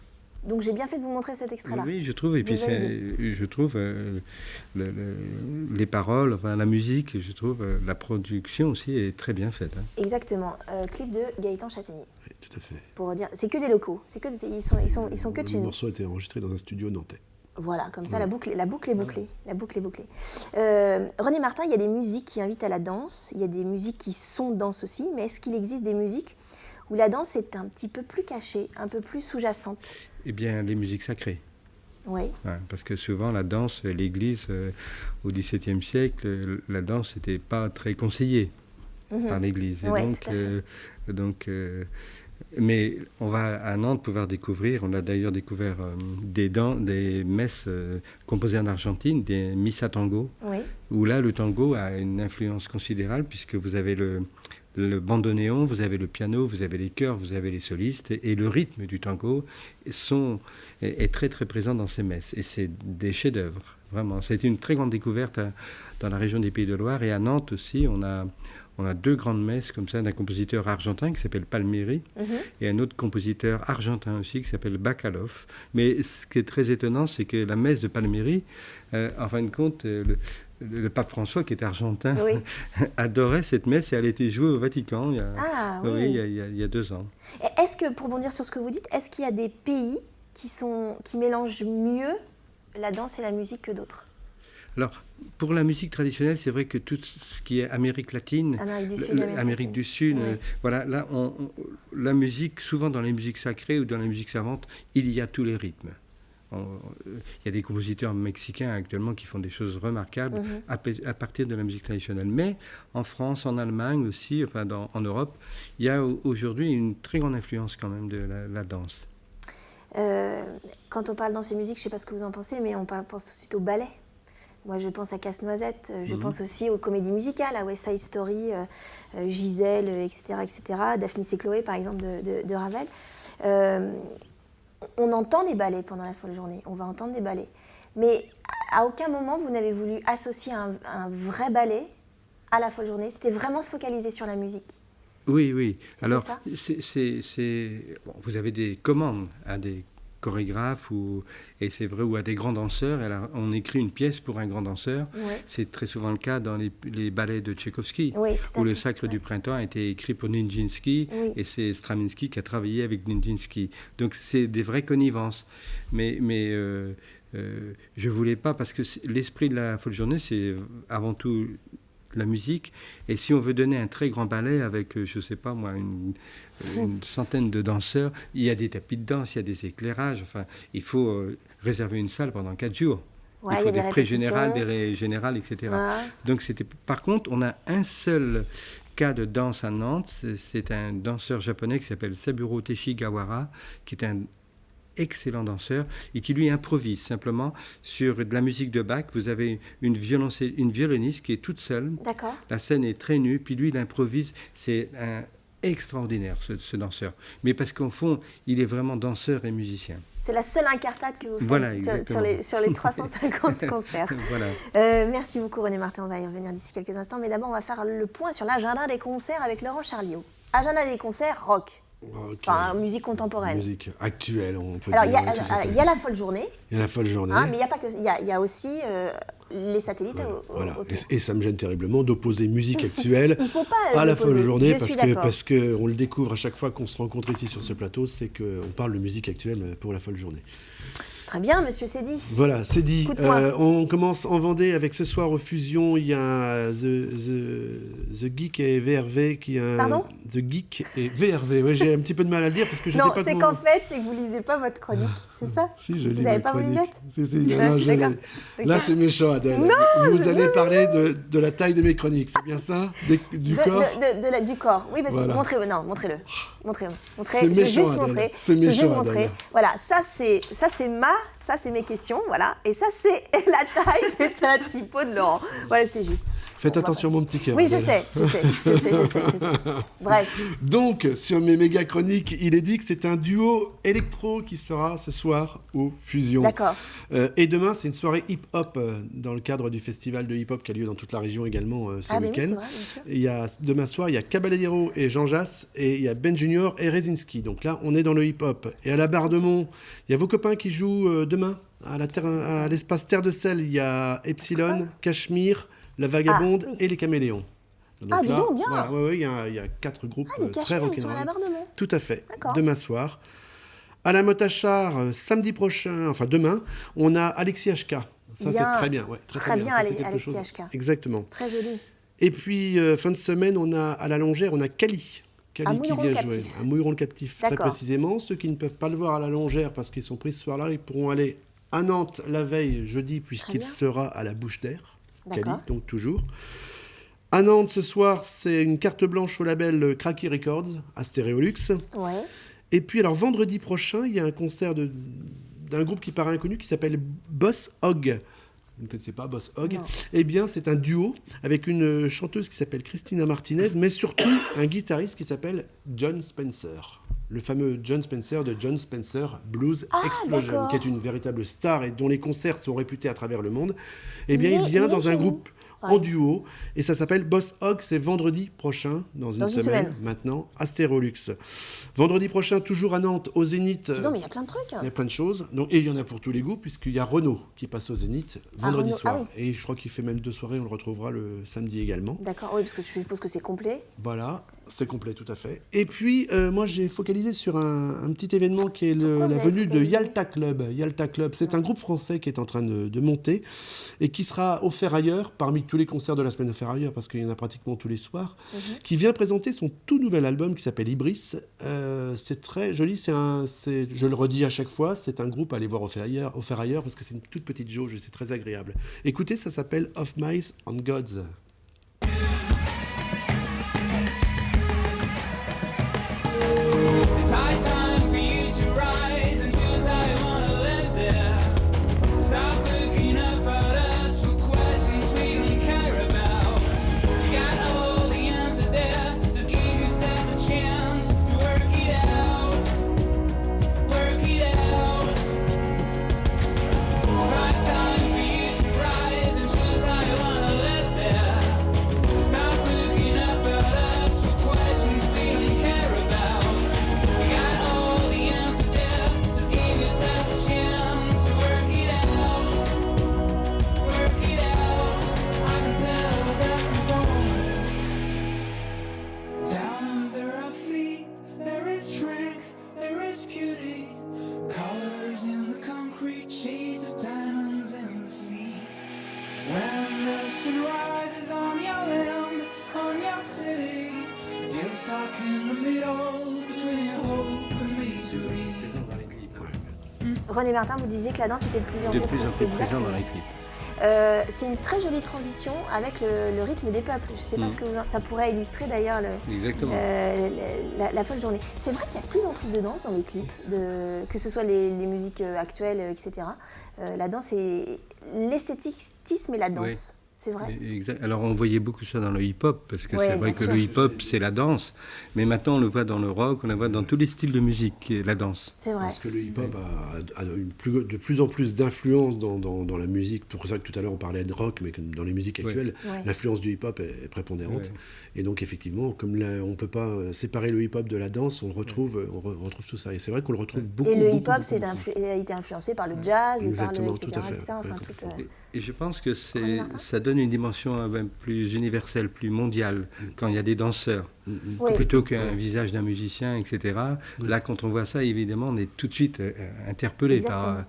Donc j'ai bien fait de vous montrer cet extrait-là. Oui, je trouve. Et puis je trouve les paroles, enfin la musique, je trouve la production aussi est très bien faite. Hein. Exactement. Clip de Gaëtan Châtaignier. Oui, tout à fait. Pour dire, c'est que des locaux. Ils sont que de chez nous. Le morceau a été enregistré dans un studio nantais. Voilà, comme ça, la boucle est bouclée. René Martin, il y a des musiques qui invitent à la danse, il y a des musiques qui sont danse aussi, mais est-ce qu'il existe des musiques où la danse est un petit peu plus cachée, un peu plus sous-jacente? Eh bien, les musiques sacrées. Oui. Ouais, parce que souvent, la danse, l'Église, au XVIIe siècle, la danse n'était pas très conseillée par l'Église. Et mais on va à Nantes pouvoir découvrir, on a d'ailleurs découvert des messes composées en Argentine, des missa tango, où là le tango a une influence considérable puisque vous avez le bandoneon, vous avez le piano, vous avez les chœurs, vous avez les solistes, et le rythme du tango est très très présent dans ces messes. Et c'est des chefs-d'œuvre, vraiment. C'est une très grande découverte dans la région des Pays de Loire, et à Nantes aussi, on a 2 grandes messes comme ça d'un compositeur argentin qui s'appelle Palmieri et un autre compositeur argentin aussi qui s'appelle Bacalov. Mais ce qui est très étonnant, c'est que la messe de Palmieri, en fin de compte, le pape François, qui est argentin, adorait cette messe et elle a été jouée au Vatican il y a 2 ans. Est-ce que, pour rebondir sur ce que vous dites, est-ce qu'il y a des pays qui mélangent mieux la danse et la musique que d'autres? Alors, pour la musique traditionnelle, c'est vrai que tout ce qui est Amérique latine, Amérique du Sud, voilà, là, la musique, souvent dans les musiques sacrées ou dans la musique savante, il y a tous les rythmes. y a des compositeurs mexicains actuellement qui font des choses remarquables à partir de la musique traditionnelle. Mais en France, en Allemagne aussi, enfin en Europe, il y a aujourd'hui une très grande influence quand même de la danse. Quand on parle danse et musique, je ne sais pas ce que vous en pensez, mais on pense tout de suite au ballet. Moi, je pense à Casse-Noisette, je pense aussi aux comédies musicales, à West Side Story, Gisèle, etc., etc., Daphnis et Chloé, par exemple, de Ravel. On entend des ballets pendant la folle journée, on va entendre des ballets. Mais à aucun moment, vous n'avez voulu associer un vrai ballet à la folle journée. C'était vraiment se focaliser sur la musique. Oui. Alors, ça bon, vous avez des commandes à des chorégraphes et c'est vrai, ou à des grands danseurs. Et alors, on écrit une pièce pour un grand danseur. Ouais. C'est très souvent le cas dans les ballets de Tchaïkovski, Oui, tout à où le fait. Sacre du Printemps a été écrit pour Nijinsky, et c'est Stravinsky qui a travaillé avec Nijinsky. Donc c'est des vraies connivences. Mais je voulais pas, parce que l'esprit de la folle journée, c'est avant tout la musique, et si on veut donner un très grand ballet avec, je sais pas moi, une centaine de danseurs, il y a des tapis de danse, il y a des éclairages, enfin, il faut réserver une salle pendant 4 jours. Ouais, Il faut y a des pré-générales, répétitions. des générales, etc. Ouais. Donc par contre, on a un seul cas de danse à Nantes, c'est un danseur japonais qui s'appelle Saburo Teshigawara, qui est un excellent danseur et qui lui improvise simplement sur de la musique de Bach. Vous avez une violoniste qui est toute seule. D'accord. La scène est très nue, puis lui il improvise. C'est extraordinaire ce danseur. Mais parce qu'au fond, il est vraiment danseur et musicien. C'est la seule incartade que vous faites Voilà, sur les 350 concerts. Voilà. Merci beaucoup René Martin, on va y revenir d'ici quelques instants. Mais d'abord, on va faire le point sur l'agenda des concerts avec Laurent Charliot. Agenda des concerts, rock. Ok. Enfin, musique contemporaine. Musique actuelle, on peut Alors, dire. et tout ça. il y a la folle journée, Il y a la folle journée. hein, mais il n'y a pas que. Il y a aussi les satellites. Voilà. autour. Et ça me gêne terriblement d'opposer musique actuelle Il faut pas à la l'opposer. folle journée, Je suis d'accord. parce que on le découvre à chaque fois qu'on se rencontre ici sur ce plateau, c'est qu'on parle de musique actuelle pour la folle journée. Très bien, monsieur Seydi. Voilà, c'est dit. Coup de poing. On commence en Vendée avec ce soir aux Fusions. Il y a The Geek et VRV qui a Pardon The Geek et VRV. Ouais, j'ai un petit peu de mal à le dire parce que je Non, sais pas c'est comment. qu'en fait, c'est que vous lisez pas votre chronique, c'est ça? Si, je lis Vous ma n'avez pas voulu chronique. mettre? Si, Ouais, non, je l'ai. d'accord. Là, Ok. c'est méchant, Adèle. Vous allez parler de la taille de mes chroniques, c'est bien ça? Du corps? Du corps, oui, parce que Voilà. montrez-le. Montrez-le. C'est Je vais méchant, juste Adèle. montrer. C'est Je vais méchant, montrer. Adèle. Voilà, ça c'est mes questions, voilà. Et ça c'est la taille de la typo de Laurent. Voilà, c'est juste. Faites attention, mon petit cœur. Oui, je Adèle. sais. Bref. Donc, sur mes méga chroniques, il est dit que c'est un duo électro qui sera ce soir aux Fusions. D'accord. Et demain, c'est une soirée hip-hop dans le cadre du festival de hip-hop qui a lieu dans toute la région également ce Ah, mais oui, week-end. c'est vrai, bien sûr. Et demain soir, il y a Caballero et Jean Jass, et il y a Ben Junior et Rezinski. Donc là, on est dans le hip-hop. Et à la Barre de Mont, il y a vos copains qui jouent demain à l'espace Terre de Sel. Il y a Epsilon, Cachemire, La Vagabonde oui. et Les Caméléons. Donc dis donc, bien. voilà, ouais, il y a 4 groupes Ah, les très Cachemires, ils sont à rock'n'roll. la Barre de Mont. Tout à fait. D'accord. Demain soir. À la Motachar, samedi prochain, enfin demain, on a Alexis HK. Ça, Bien. c'est très bien. Ouais, très bien. bien, Ça, c'est quelque Alexis chose. HK. Exactement. Très joli. Et puis, fin de semaine, on a à la Longère, on a Cali. À Qui Mouilleron vient le jouer. Captif. À Mouilleron le Captif, très D'accord. précisément. Ceux qui ne peuvent pas le voir à la Longère parce qu'ils sont pris ce soir-là, ils pourront aller à Nantes la veille, jeudi, puisqu'il bien. sera à la Bouche d'Air. Cali, D'accord. donc toujours. À Nantes, ce soir, c'est une carte blanche au label Cracky Records, à Stéréolux. Ouais. Et puis, alors, vendredi prochain, il y a un concert d'un groupe qui paraît inconnu qui s'appelle Boss Hog. Vous ne connaissez pas Boss Hog? Non. Eh bien, c'est un duo avec une chanteuse qui s'appelle Christina Martinez, mais surtout un guitariste qui s'appelle John Spencer. Le fameux John Spencer de John Spencer Blues Explosion, d'accord. qui est une véritable star et dont les concerts sont réputés à travers le monde. Eh bien, Mais il vient il est dans chez un nous. groupe en duo, et ça s'appelle Boss Hog. C'est vendredi prochain, dans une semaine maintenant, à Stérolux. Vendredi prochain, toujours à Nantes, au Zénith. Dis donc, mais il y a plein de trucs. Il y a plein de choses. Donc, et il y en a pour tous les goûts, puisqu'il y a Renaud qui passe au Zénith vendredi Renaud, soir. ah Et je crois qu'il fait même 2 soirées, on le retrouvera le samedi également. D'accord, oui, parce que je suppose que c'est complet. Voilà. C'est complet, tout à fait. Et puis, moi, j'ai focalisé sur un petit événement qui est Sur quoi la vous avez venue de focalisé ? Yalta Club. Yalta Club, c'est un groupe français qui est en train de monter et qui sera au Ferrailleur, parmi tous les concerts de la semaine au Ferrailleur, parce qu'il y en a pratiquement tous les soirs, qui vient présenter son tout nouvel album qui s'appelle Ibris. C'est très joli, je le redis à chaque fois, c'est un groupe à aller voir au Ferrailleur, parce que c'est une toute petite jauge et c'est très agréable. Écoutez, ça s'appelle Of Mice and Gods. It's high time for you to rise and choose how you wanna live there. Stop looking up at us for questions we don't care about. You got all the answers there, just give yourself a chance to work it out. Work it out. It's high time for you to rise and choose how you wanna live there. Stop looking up at us for questions we don't care about. You got all the answers there, just give yourself a chance to work it out. Work it out. I can tell that we won't. Down under our feet, there is strength, there is beauty. Colors in the concrete, shades of diamonds in the sea. When the sun rises on your land, on your city, you're stuck in the middle between hope and misery. René Martin, vous disiez que la danse était de plus en De plus... plus en plus présent Exactement. dans les clips. C'est une très jolie transition avec le rythme des peuples. Je ne sais pas ce que ça pourrait illustrer d'ailleurs Exactement. la folle journée. C'est vrai qu'il y a de plus en plus de danse dans les clips, que ce soit les musiques actuelles, etc. La danse et l'esthétisme et la danse. C'est vrai. Exact. Alors on voyait beaucoup ça dans le hip-hop, parce que Ouais, c'est vrai bien que sûr. le hip-hop c'est la danse, mais maintenant on le voit dans le rock, on le voit dans tous les styles de musique, la danse. C'est vrai. Parce que le hip-hop a de plus en plus d'influence dans la musique. Pour ça que tout à l'heure on parlait de rock, mais comme dans les musiques actuelles, Ouais. l'influence du hip-hop est prépondérante. Ouais. Et donc effectivement, comme on ne peut pas séparer le hip-hop de la danse, on retrouve tout ça. Et c'est vrai qu'on le retrouve beaucoup. Et le beaucoup, hip-hop beaucoup. a été influencé par le jazz, et par Exactement, le, tout etc. à fait. etc. Enfin, Ouais, tout, Et je pense que René Martin ça donne une dimension plus universelle, plus mondiale, quand il y a des danseurs, Oui. plutôt qu'un visage d'un musicien, etc. Là, quand on voit ça, évidemment, on est tout de suite interpellé Exactement. par... Ouais.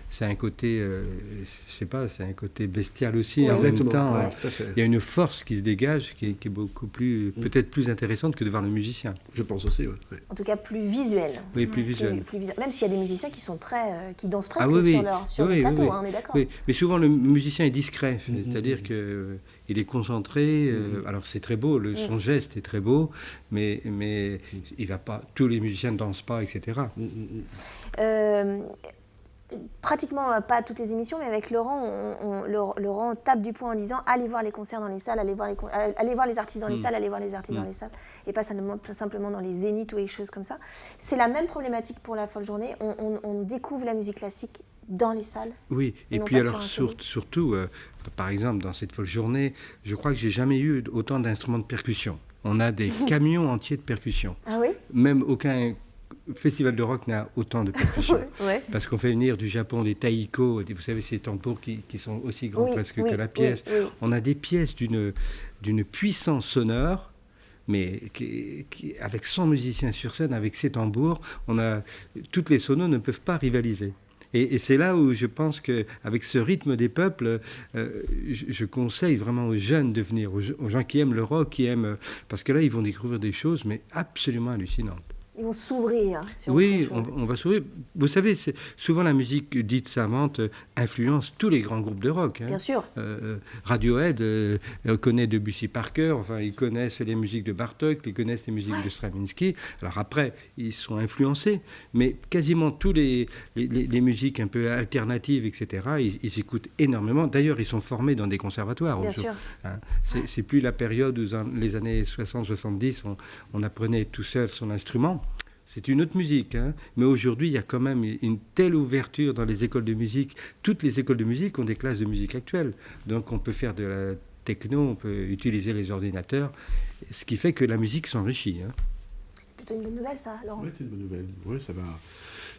C'est un côté, je sais pas, c'est un côté bestial aussi. Ouais. En même Exactement, temps, ouais, tout à fait. il y a une force qui se dégage, qui est beaucoup plus, peut-être plus intéressante que de voir le musicien. Je pense aussi, ouais. En tout cas, plus visuel. Oui, plus visuel. Plus visuel. Même s'il y a des musiciens qui sont qui dansent presque Ah oui, sur oui, le plateau, oui. hein, on est d'accord. Oui, mais souvent le musicien est discret, c'est-à-dire que il est concentré. Alors c'est très beau, son geste est très beau, mais il va pas. Tous les musiciens ne dansent pas, etc. Pratiquement pas toutes les émissions, mais avec Laurent, Laurent tape du poing en disant allez voir les concerts dans les salles, allez voir les artistes dans les salles, allez voir les artistes dans les salles, et pas simplement dans les zéniths ou les choses comme ça. C'est la même problématique pour la folle journée. On découvre la musique classique dans les salles. Oui, et non puis pas alors sur un CD. surtout, par exemple, dans cette folle journée, je crois que j'ai jamais eu autant d'instruments de percussion. On a des camions entiers de percussion. Ah oui. Même aucun festival de rock n'a autant de percussions. Ouais. Parce qu'on fait venir du Japon des taiko, vous savez, ces tambours qui sont aussi grands Oui, presque oui, que la pièce. oui, oui. On a des pièces d'une puissance sonore, mais avec 100 musiciens sur scène, avec ces tambours, toutes les sonos ne peuvent pas rivaliser. Et c'est là où je pense qu'avec ce rythme des peuples, je conseille vraiment aux jeunes de venir, aux gens qui aiment le rock, parce que là, ils vont découvrir des choses, mais absolument hallucinantes. Ils vont s'ouvrir sur Oui, autre chose. on va s'ouvrir. Vous savez, souvent la musique dite savante influence tous les grands groupes de rock. Hein. Bien sûr. Radiohead connaît Debussy par cœur, enfin, ils connaissent les musiques de Bartók, ils connaissent les musiques de Stravinsky. Alors après, ils sont influencés, mais quasiment tous les musiques un peu alternatives, etc., ils écoutent énormément. D'ailleurs, ils sont formés dans des conservatoires. Bien sûr. Hein. C'est plus la période où, dans les années 60-70, on apprenait tout seul son instrument. C'est une autre musique, hein. Mais aujourd'hui, il y a quand même une telle ouverture dans les écoles de musique. Toutes les écoles de musique ont des classes de musique actuelles. Donc on peut faire de la techno, on peut utiliser les ordinateurs, ce qui fait que la musique s'enrichit. Hein. C'est plutôt une bonne nouvelle, ça, Laurent. Oui, c'est une bonne nouvelle. Ouais, ça va.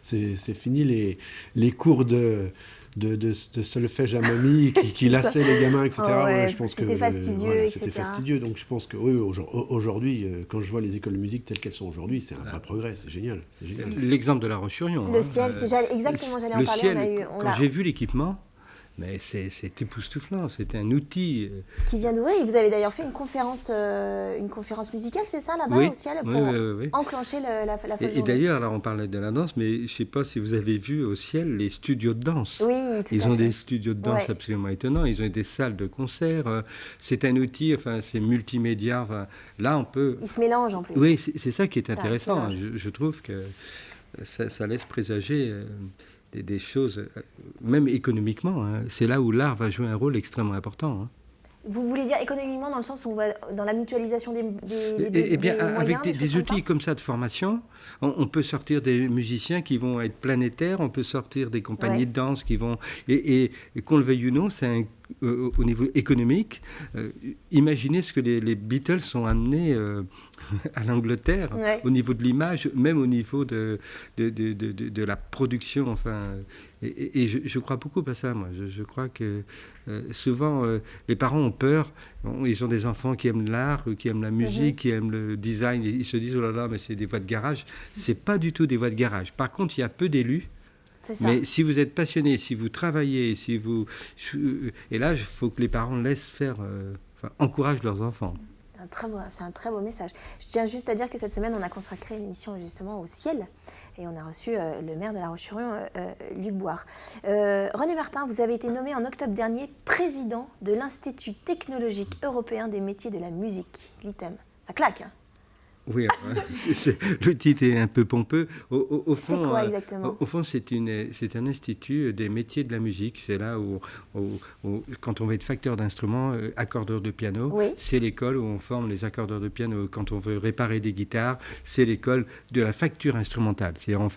C'est fini les cours de de solfège à mamie qui lassait les gamins, etc. Oh ouais, je pense que c'était fastidieux, voilà, etc. c'était fastidieux. Donc je pense que oui, aujourd'hui, quand je vois les écoles de musique telles qu'elles sont aujourd'hui, c'est un vrai progrès, c'est génial. L'exemple de La Roche-sur-Yon. Le ciel, j'allais en le parler. ciel, quand j'ai vu l'équipement, mais c'est époustouflant, c'est un outil. Qui vient d'ouvrir. Et vous avez d'ailleurs fait une conférence musicale, c'est ça, là-bas, au ciel, pour enclencher la folle Et journée. d'ailleurs, là, on parlait de la danse, mais je ne sais pas si vous avez vu au ciel les studios de danse. Oui, tout Ils à ont fait. des studios de danse absolument étonnants. Ils ont des salles de concert. C'est un outil, enfin, c'est multimédia. Enfin, là, on peut. Ils se mélangent en plus. Oui, c'est ça qui est Ça intéressant. se Je trouve que ça laisse présager des choses, même économiquement. Hein. C'est là où l'art va jouer un rôle extrêmement important. Hein. Vous voulez dire économiquement, dans le sens où on va dans la mutualisation des Eh bien, avec moyens, des choses outils comme ça de formation, on peut sortir des musiciens qui vont être planétaires, on peut sortir des compagnies de danse qui vont... Et qu'on le veuille ou non, c'est au niveau économique. Imaginez ce que les Beatles ont amené à l'Angleterre, au niveau de l'image, même au niveau de la production. Enfin, et je crois beaucoup à ça, moi. Je crois que souvent, les parents ont peur. Ils ont des enfants qui aiment l'art, qui aiment la musique, qui aiment le design. Et ils se disent, oh là là, mais c'est des voies de garage. C'est pas du tout des voies de garage. Par contre, il y a peu d'élus. Mais si vous êtes passionné, si vous travaillez, et là, il faut que les parents laissent faire, encouragent leurs enfants. C'est un très beau message. Je tiens juste à dire que cette semaine, on a consacré une émission justement au ciel et on a reçu le maire de La Roche-sur-Yon, Luc Bouard. René Martin, vous avez été nommé en octobre dernier président de l'Institut technologique européen des métiers de la musique, l'ITEM. Ça claque, hein? Oui, le titre est un peu pompeux. Au fond, c'est quoi exactement? Au fond, c'est un institut des métiers de la musique. C'est là où quand on veut être facteur d'instruments, accordeur de piano, c'est l'école où on forme les accordeurs de piano. Quand on veut réparer des guitares, c'est l'école de la facture instrumentale. C'est-à-dire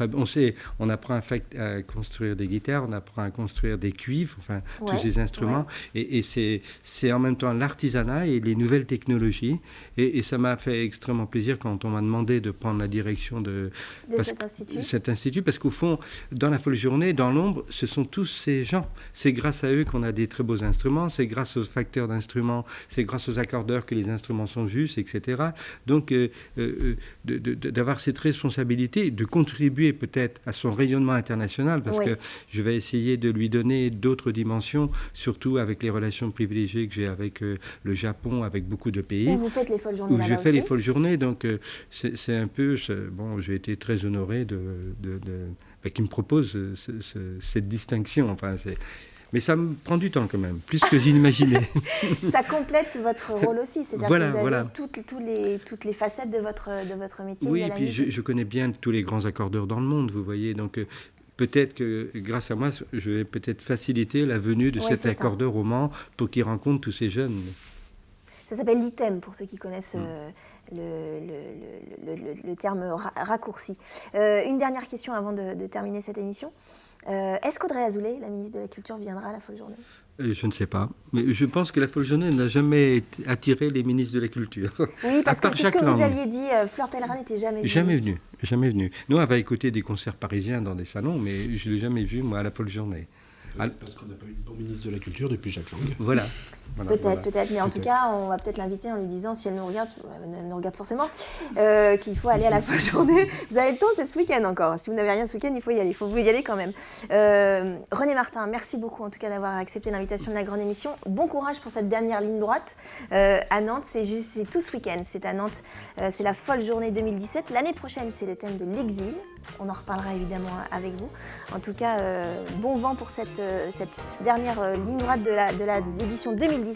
on apprend à construire des guitares, on apprend à construire des cuivres, enfin tous ces instruments. Et c'est en même temps l'artisanat et les nouvelles technologies. Et ça m'a fait extrêmement plaisir quand on m'a demandé de prendre la direction de cet institut, parce qu'au fond, dans la folle journée, dans l'ombre, ce sont tous ces gens. C'est grâce à eux qu'on a des très beaux instruments, c'est grâce aux facteurs d'instruments, c'est grâce aux accordeurs que les instruments sont justes, etc. Donc, d'avoir cette responsabilité, de contribuer peut-être à son rayonnement international, parce que je vais essayer de lui donner d'autres dimensions, surtout avec les relations privilégiées que j'ai avec le Japon, avec beaucoup de pays. Où vous faites les folles journées où là-bas je fais aussi. les folles journées, donc c'est un peu... Bon, j'ai été très honoré qu'il me propose cette distinction. Enfin, mais ça me prend du temps quand même, plus que j'imaginais. Ça complète votre rôle aussi, c'est-à-dire que vous avez toutes les facettes de votre métier. Oui, et puis je connais bien tous les grands accordeurs dans le monde, vous voyez, donc... Peut-être que grâce à moi, je vais peut-être faciliter la venue de cet accordeur au Mans pour qu'il rencontre tous ces jeunes. Ça s'appelle l'ITEM, pour ceux qui connaissent le terme raccourci. Une dernière question avant de terminer cette émission. Est-ce qu'Audrey Azoulay, la ministre de la Culture, viendra à la folle journée ? Je ne sais pas, mais je pense que la folle journée n'a jamais attiré les ministres de la Culture. Oui, parce que c'est ce que vous aviez dit, Fleur Pellerin n'était jamais venue. Jamais venue. Nous, on va écouter des concerts parisiens dans des salons, mais je ne l'ai jamais vu, moi, à la folle journée. Parce qu'on n'a pas eu de bon ministre de la Culture depuis Jacques Lang. Voilà. Peut-être, mais en tout cas, on va peut-être l'inviter en lui disant, si elle nous regarde, elle nous regarde forcément, qu'il faut aller à la folle journée. Vous avez le temps, c'est ce week-end encore. Si vous n'avez rien ce week-end, il faut y aller. Il faut y aller quand même. René Martin, merci beaucoup en tout cas d'avoir accepté l'invitation de la grande émission. Bon courage pour cette dernière ligne droite à Nantes. C'est tout ce week-end. C'est à Nantes. C'est la folle journée 2017. L'année prochaine, c'est le thème de l'exil. On en reparlera évidemment avec vous. En tout cas, bon vent pour cette dernière ligne droite de l'édition 2017.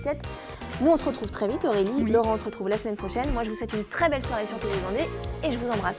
Nous, on se retrouve très vite, Aurélie. Laurent, on se retrouve la semaine prochaine. Moi, je vous souhaite une très belle soirée sur Télé Vendée et je vous embrasse.